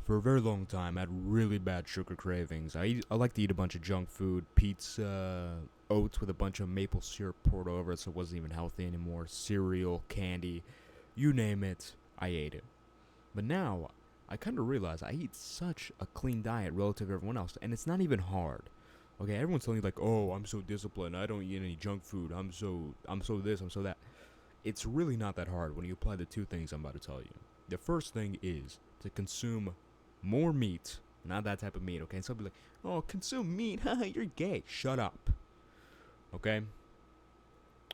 For a very long time, I had really bad sugar cravings. I like to eat a bunch of junk food, pizza, oats with a bunch of maple syrup poured over it so it wasn't even healthy anymore, cereal, candy, you name it, I ate it. But now, I kind of realize I eat such a clean diet relative to everyone else, and it's not even hard. Okay, everyone's telling you like, "Oh, I'm so disciplined. I don't eat any junk food. I'm so this, I'm so that." It's really not that hard when you apply the two things I'm about to tell you. The first thing is to consume more meat, not that type of meat, okay? And some people be like, "Oh, consume meat, haha, you're gay." Shut up, okay?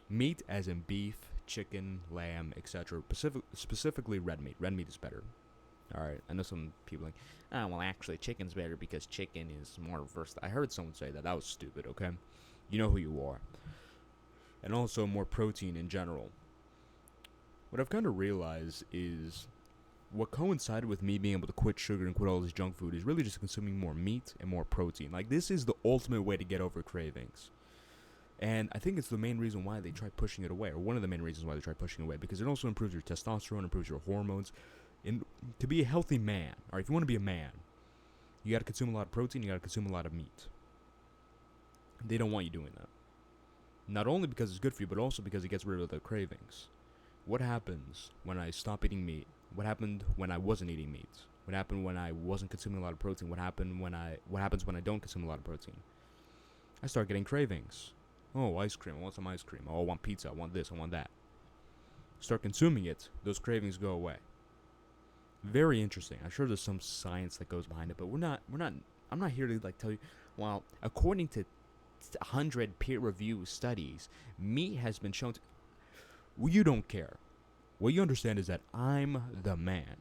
Meat as in beef, chicken, lamb, etc. Specifically red meat. Red meat is better. Alright, I know some people like, "Oh, well, actually, chicken's better because chicken is more versatile." I heard someone say that. That was stupid, okay? You know who you are. And also more protein in general. What I've kind of realized is what coincided with me being able to quit sugar and quit all this junk food is really just consuming more meat and more protein. Like, this is the ultimate way to get over cravings. And I think it's the main reason why they try pushing it away, or one of the main reasons why they try pushing it away, because it also improves your testosterone, improves your hormones. And to be a healthy man, or if you want to be a man, you got to consume a lot of protein, you got to consume a lot of meat. They don't want you doing that. Not only because it's good for you, but also because it gets rid of the cravings. What happens when I stop eating meat? What happened when I wasn't eating meat? What happened when I wasn't consuming a lot of protein? What happens when I don't consume a lot of protein? I start getting cravings. Oh, ice cream. I want some ice cream. Oh, I want pizza. I want this. I want that. Start consuming it. Those cravings go away. Very interesting. I'm sure there's some science that goes behind it, but I'm not here to like tell you. Well, according to 100 peer-reviewed studies, meat has been shown to. Well, you don't care. What you understand is that I'm the man,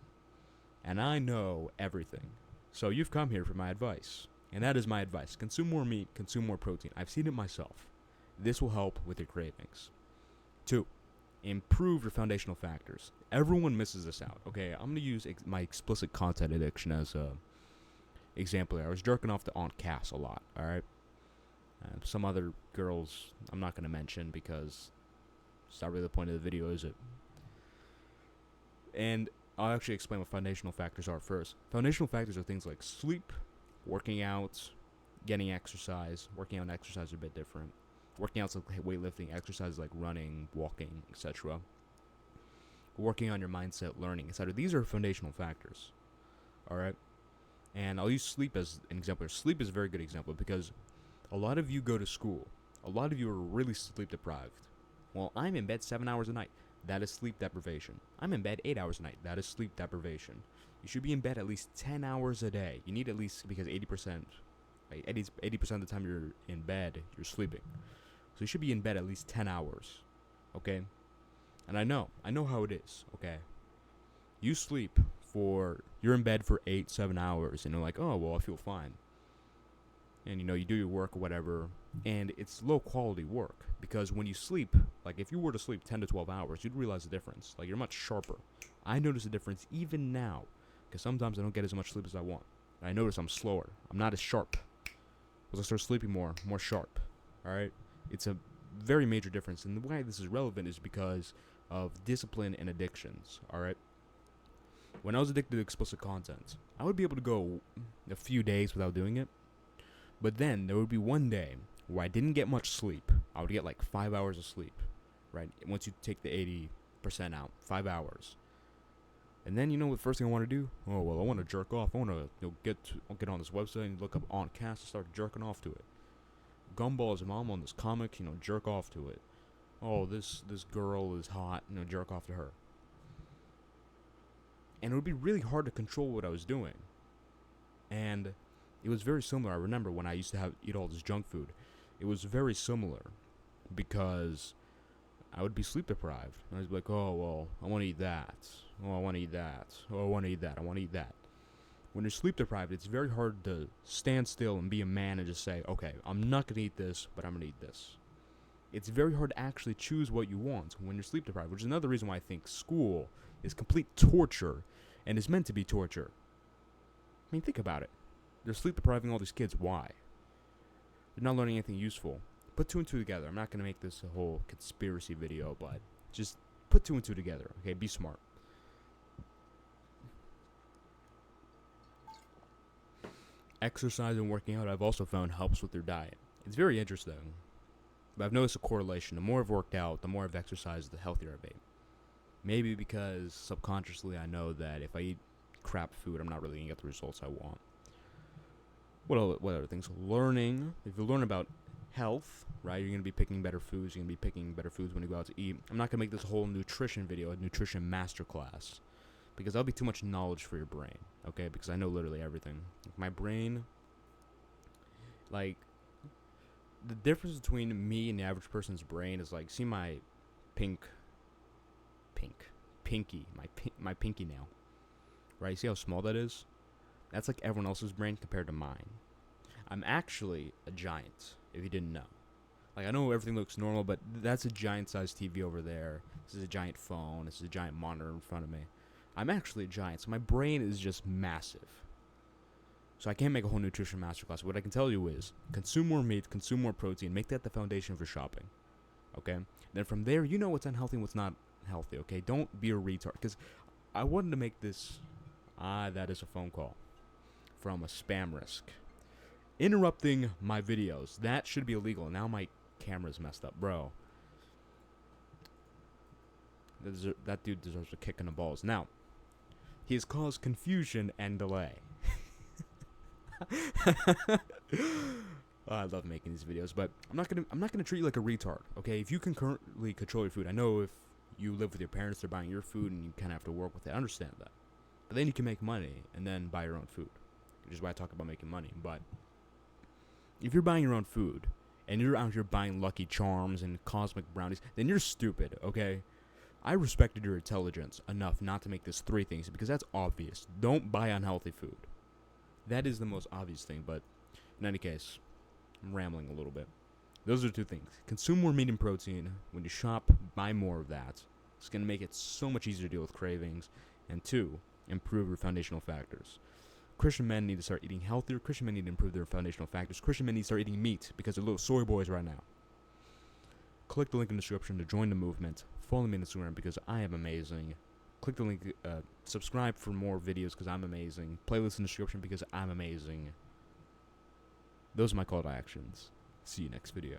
and I know everything. So you've come here for my advice, and that is my advice. Consume more meat, consume more protein. I've seen it myself. This will help with your cravings. 2. Improve your foundational factors. Everyone misses this out, okay? I'm going to use my explicit content addiction as a example here. I was jerking off to Aunt Cass a lot, alright? Some other girls I'm not going to mention because it's not really the point of the video, is it? And I'll actually explain what foundational factors are first. Foundational factors are things like sleep, working out, getting exercise. Working out and exercise are a bit different. Working out's like weightlifting, exercise like running, walking, etc. Working on your mindset, learning, etc. These are foundational factors. Alright? And I'll use sleep as an example. Sleep is a very good example because a lot of you go to school. A lot of you are really sleep deprived. Well, I'm in bed 7 hours a night. That is sleep deprivation. I'm in bed 8 hours a night. That is sleep deprivation. You should be in bed at least 10 hours a day. You need at least, because 80% of the time you're in bed, you're sleeping. So you should be in bed at least 10 hours. Okay? And I know how it is, okay? You sleep you're in bed for 7 hours, and you're like, "Oh, well, I feel fine." And, you do your work or whatever, and it's low quality work. Because when you sleep, like if you were to sleep 10 to 12 hours, you'd realize the difference. Like, you're much sharper. I notice the difference even now, because sometimes I don't get as much sleep as I want. And I notice I'm slower. I'm not as sharp. As I start sleeping more sharp. Alright? It's a very major difference. And the way this is relevant is because of discipline and addictions. Alright? When I was addicted to explicit content, I would be able to go a few days without doing it. But then there would be one day where I didn't get much sleep. I would get like 5 hours of sleep, right? Once you take the 80% out, 5 hours. And then what the first thing I want to do? Oh, well, I want to jerk off. I want to get on this website and look up Aunt Cass and start jerking off to it. Gumball's mom on this comic, jerk off to it. Oh, this girl is hot, jerk off to her. And it would be really hard to control what I was doing. And it was very similar. I remember when I used to eat all this junk food. It was very similar because I would be sleep deprived. And I was like, "Oh, well, I want to eat that. Oh, I want to eat that. Oh, I want to eat that. I want to eat that." When you're sleep deprived, it's very hard to stand still and be a man and just say, "Okay, I'm not going to eat this, but I'm going to eat this." It's very hard to actually choose what you want when you're sleep deprived, which is another reason why I think school is complete torture and is meant to be torture. I mean, think about it. They're sleep depriving all these kids. Why? They're not learning anything useful. Put 2 and 2 together. I'm not going to make this a whole conspiracy video, but just put 2 and 2 together. Okay, be smart. exercise and working out, I've also found helps with their diet. It's very interesting. But I've noticed a correlation. The more I've worked out, the more I've exercised, the healthier I've ate. Maybe because subconsciously I know that if I eat crap food, I'm not really going to get the results I want. What other things? Learning. If you learn about health, right, you're going to be picking better foods. You're going to be picking better foods when you go out to eat. I'm not going to make this whole nutrition video a nutrition masterclass, because that'll be too much knowledge for your brain, okay? Because I know literally everything. My brain, like, the difference between me and the average person's brain is like, see my pinky, my pinky nail, right? See how small that is? That's like everyone else's brain compared to mine. I'm actually a giant, if you didn't know. Like, I know everything looks normal, but that's a giant-sized TV over there. This is a giant phone. This is a giant monitor in front of me. I'm actually a giant, so my brain is just massive. So I can't make a whole nutrition masterclass. What I can tell you is, consume more meat, consume more protein, make that the foundation for shopping, okay? Then from there, you know what's unhealthy and what's not healthy, okay? Don't be a retard, because I wanted to make this, that is a phone call from a spam risk. Interrupting my videos, that should be illegal. Now my camera's messed up, bro. That dude deserves a kick in the balls. Now, he has caused confusion and delay. I love making these videos, but I'm not gonna treat you like a retard, okay? If you can currently control your food, I know if you live with your parents, they're buying your food, and you kind of have to work with it. I understand that, but then you can make money and then buy your own food, which is why I talk about making money. But if you're buying your own food and you're out here buying Lucky Charms and cosmic brownies, then you're stupid, okay? I respected your intelligence enough not to make this 3 things, because that's obvious. Don't buy unhealthy food. That is the most obvious thing, but in any case, I'm rambling a little bit. Those are 2 things. Consume more meat and protein. When you shop, buy more of that. It's going to make it so much easier to deal with cravings. And 2, improve your foundational factors. Christian men need to start eating healthier. Christian men need to improve their foundational factors. Christian men need to start eating meat because they're little soy boys right now. Click the link in the description to join the movement. Follow me on Instagram because I am amazing. Click the link, subscribe for more videos because I'm amazing. Playlist in the description because I'm amazing. Those are my call to actions. See you next video.